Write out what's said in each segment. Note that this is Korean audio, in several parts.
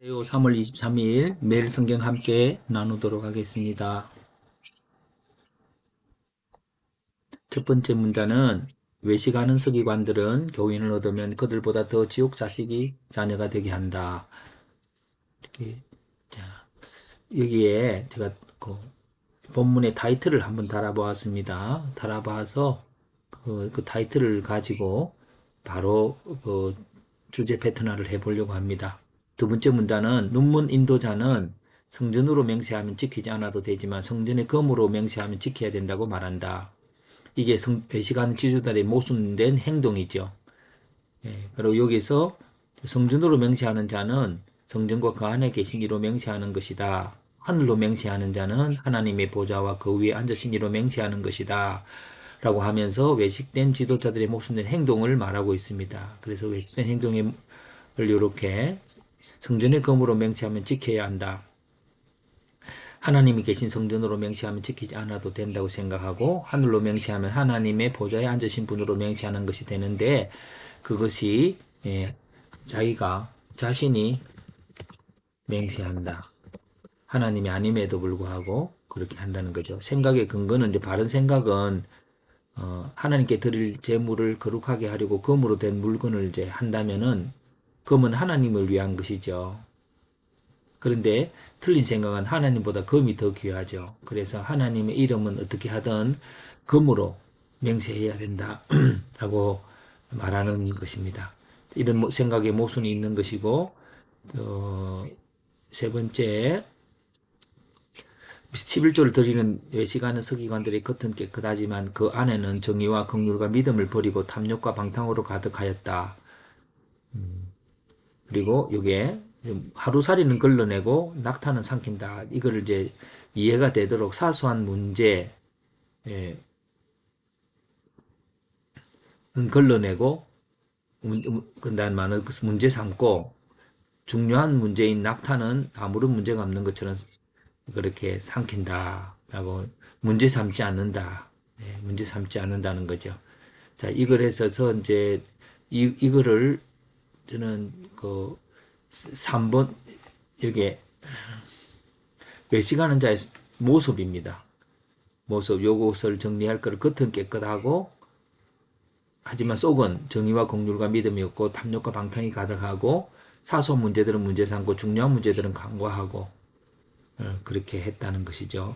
matthew 3월 23일 매일 성경 함께 나누도록 하겠습니다. 첫 번째 문단은 외식하는 서기관들은 교인을 얻으면 그들보다 더 지옥 자식이 자녀가 되게 한다. 이렇게, 자, 여기에 제가 그 본문의 타이틀을 한번 달아보았습니다. 달아봐서 그 타이틀을 가지고 바로 그 주제 패턴화를 해보려고 합니다. 두 번째 문단은 논문 인도자는 성전으로 맹세하면 지키지 않아도 되지만 성전의 검으로 맹세하면 지켜야 된다고 말한다. 이게 외식하는 지도자들의 모순된 행동이죠. 예, 그리고 여기서 성전으로 맹세하는 자는 성전과 그 안에 계신 이로 맹세하는 것이다. 하늘로 맹세하는 자는 하나님의 보좌와 그 위에 앉으신 이로 맹세하는 것이다. 라고 하면서 외식된 지도자들의 모순된 행동을 말하고 있습니다. 그래서 외식된 행동을 이렇게 성전의 검으로 맹세하면 지켜야 한다. 하나님이 계신 성전으로 맹세하면 지키지 않아도 된다고 생각하고 하늘로 맹세하면 하나님의 보좌에 앉으신 분으로 맹세하는 것이 되는데 그것이 자기가 자신이 맹세한다. 하나님이 아님에도 불구하고 그렇게 한다는 거죠. 생각의 근거는 이제 바른 생각은 하나님께 드릴 제물을 거룩하게 하려고 금으로 된 물건을 이제 한다면은 금은 하나님을 위한 것이죠. 그런데 틀린 생각은 하나님보다 금이 더 귀하죠. 그래서 하나님의 이름은 어떻게 하든 금으로 맹세해야 된다. 라고 말하는 것입니다. 이런 생각에 모순이 있는 것이고, 세 번째, 11조를 드리는 외식하는 서기관들의 겉은 깨끗하지만 그 안에는 정의와 긍휼과 믿음을 버리고 탐욕과 방탕으로 가득하였다. 그리고 이게 하루살이는 걸러내고 낙타는 삼킨다. 이거를 이제 이해가 되도록 사소한 문제 걸러내고 그다음 많은 문제 삼고 중요한 문제인 낙타는 아무런 문제가 없는 것처럼 그렇게 삼킨다라고 문제 삼지 않는다. 문제 삼지 않는다는 거죠. 자, 이걸 해서 이제 이거를 저는 그 3번 여기에 외식하는 자의 모습입니다. 모습 요것을 정리할 것을 겉은 깨끗하고 하지만 속은 정의와 공률과 믿음이 없고 탐욕과 방탕이 가득하고 사소한 문제들은 문제 삼고 중요한 문제들은 간과하고 그렇게 했다는 것이죠.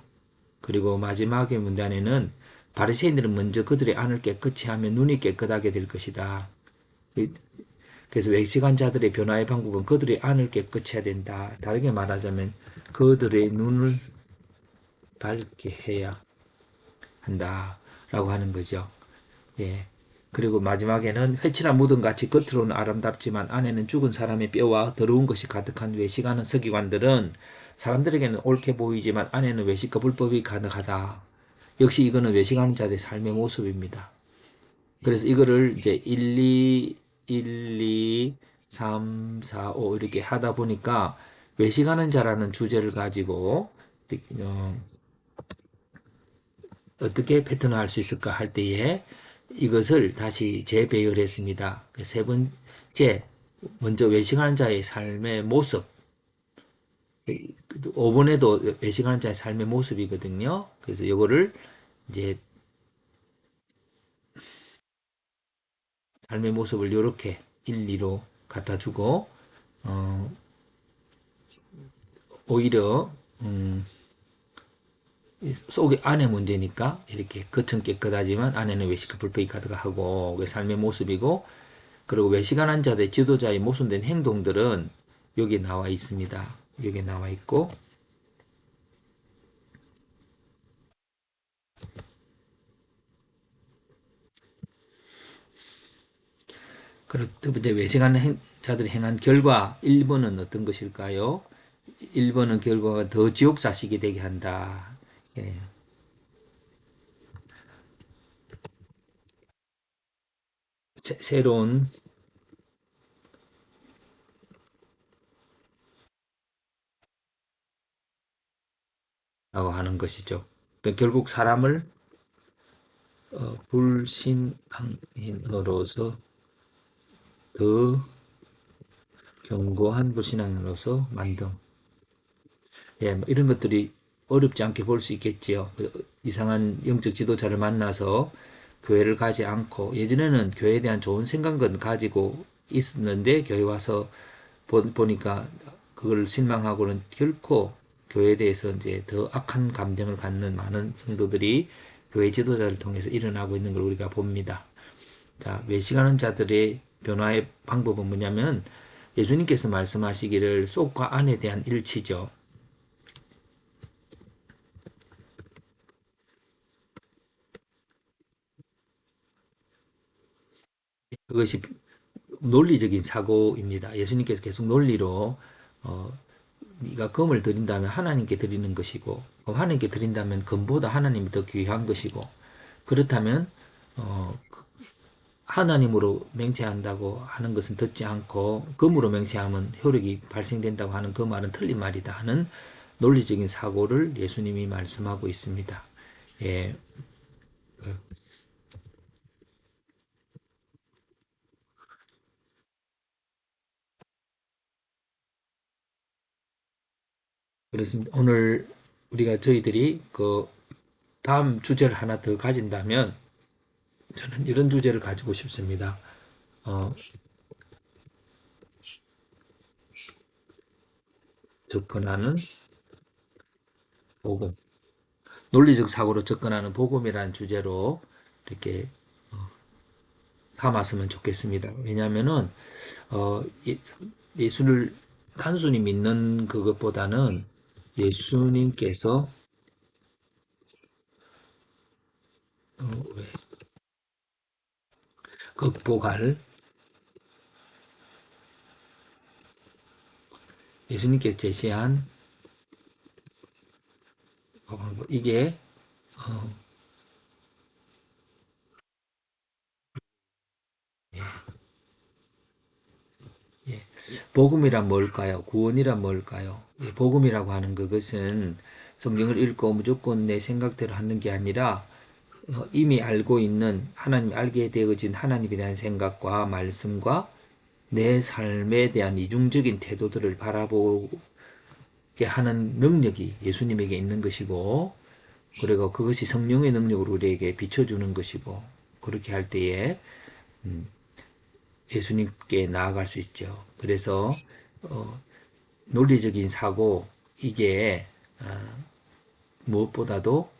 그리고 마지막의 문단에는 바리새인들은 먼저 그들의 안을 깨끗이 하면 눈이 깨끗하게 될 것이다. 그래서 외식한 자들의 변화의 방법은 그들의 안을 깨끗이 해야 된다. 다르게 말하자면 그들의 눈을 밝게 해야 한다라고 하는 거죠. 예. 그리고 마지막에는 회칠한 무덤 같이 겉으로는 아름답지만 안에는 죽은 사람의 뼈와 더러운 것이 가득한 외식하는 서기관들은 사람들에게는 옳게 보이지만 안에는 외식과 불법이 가득하다. 역시 이거는 외식하는 자들의 삶의 모습입니다. 그래서 이거를 이제 1, 2, 3, 4, 5 이렇게 하다 보니까 외식하는 자라는 주제를 가지고 어떻게 패턴화할 수 있을까 할 때에 이것을 다시 재배열했습니다. 세 번째, 먼저 외식하는 자의 삶의 모습. 5번에도 외식하는 자의 삶의 모습이거든요. 그래서 이거를 이제 삶의 모습을 이렇게 1, 2로 갖다 주고, 어, 오히려, 속의 안의 문제니까 이렇게 겉은 깨끗하지만 안에는 외식과 불법이 가득하고 그 삶의 모습이고 그리고 외식하는 자들 지도자의 모순된 행동들은 여기 나와 있습니다. 여기 나와 있고 그리고 두 번째 외식하는 자들이 행한 결과 1번은 어떤 것일까요? 1번은 결과가 더 지옥 자식이 되게 한다. 예. 새로운 라고 하는 것이죠. 그러니까 결국 사람을 불신앙인으로서 더 견고한 불신앙으로서 만등. 예, 뭐 이런 것들이 어렵지 않게 볼 수 있겠지요. 이상한 영적 지도자를 만나서 교회를 가지 않고, 예전에는 교회에 대한 좋은 생각은 가지고 있었는데, 교회 와서 보니까 그걸 실망하고는 결코 교회에 대해서 이제 더 악한 감정을 갖는 많은 성도들이 교회 지도자를 통해서 일어나고 있는 걸 우리가 봅니다. 자, 외식하는 자들의 변화의 방법은 뭐냐면, 예수님께서 말씀하시기를 속과 안에 대한 일치죠. 그것이 논리적인 사고입니다. 예수님께서 계속 논리로 네가 금을 드린다면 하나님께 드리는 것이고, 그럼 하나님께 드린다면 금보다 하나님이 더 귀한 것이고, 그렇다면 하나님으로 맹세한다고 하는 것은 듣지 않고 금으로 맹세하면 효력이 발생된다고 하는 그 말은 틀린 말이다 하는 논리적인 사고를 예수님이 말씀하고 있습니다. 예, 그렇습니다. 오늘 우리가 저희들이 그 다음 주제를 하나 더 가진다면 저는 이런 주제를 가지고 싶습니다. 어, 접근하는 복음. 논리적 사고로 접근하는 복음이라는 주제로 이렇게 삼았으면 좋겠습니다. 왜냐하면은 예, 예수를 단순히 믿는 그것보다는 예수님께서 왜 극복할 예수님께서 제시한 이게 예, 복음이란 뭘까요? 구원이란 뭘까요? 예, 복음이라고 하는 그것은 성경을 읽고 무조건 내 생각대로 하는 게 아니라 이미 알고 있는 하나님 알게 되어진 하나님에 대한 생각과 말씀과 내 삶에 대한 이중적인 태도들을 바라보게 하는 능력이 예수님에게 있는 것이고, 그리고 그것이 성령의 능력으로 우리에게 비춰주는 것이고, 그렇게 할 때에 예수님께 나아갈 수 있죠. 그래서 논리적인 사고, 이게 무엇보다도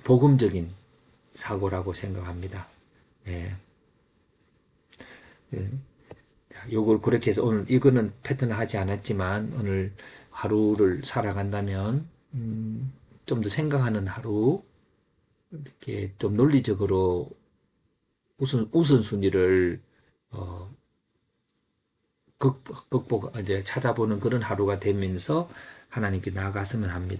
복음적인 사고라고 생각합니다. 예. 요걸 그렇게 해서 오늘 이거는 패턴을 하지 않았지만 오늘 하루를 살아간다면 좀 더 생각하는 하루, 이렇게 좀 논리적으로 우선순위를 극복 이제 찾아보는 그런 하루가 되면서 하나님께 나아갔으면 합니다.